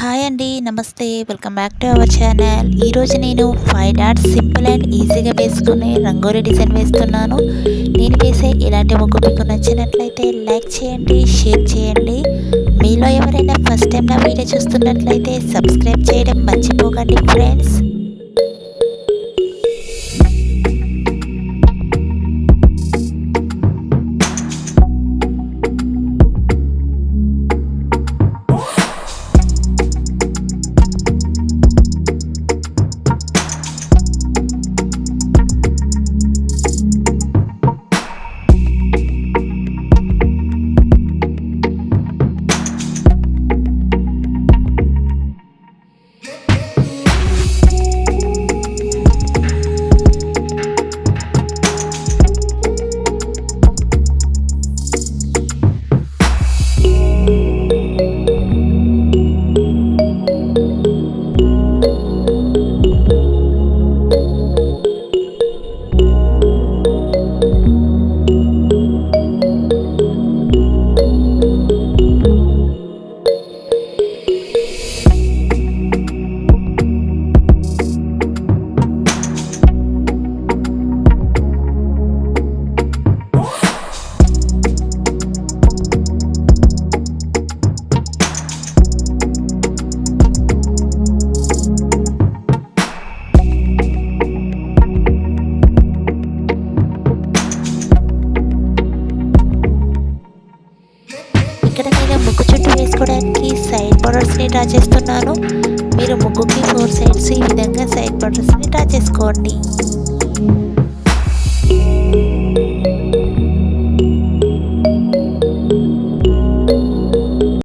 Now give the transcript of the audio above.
Hi అండి, నమస్తే. Welcome back to our channel. ఈరోజు నేను 5 డాట్స్ సింపుల్ అండ్ ఈజీగా వేసుకునే రంగోలీ డిజైన్ వేస్తున్నాను. నేను వేసే ఇలాంటి ముగ్గు మీకు నచ్చినట్లయితే లైక్ చేయండి, షేర్ చేయండి. మీలో ఎవరైనా ఫస్ట్ టైం నా వీడియో చూస్తున్నట్లయితే సబ్స్క్రైబ్ చేయడం మర్చిపోకండి ఫ్రెండ్స్. ఇక్కడ నేను ముగ్గు చుట్టూ వేసుకోవడానికి సైడ్ బోర్డర్స్ని డ్రా చేస్తున్నాను. మీరు ముగ్గుకి 4 సైడ్స్ ఈ విధంగా సైడ్ బోర్డర్స్ని డ్రా చేసుకోండి.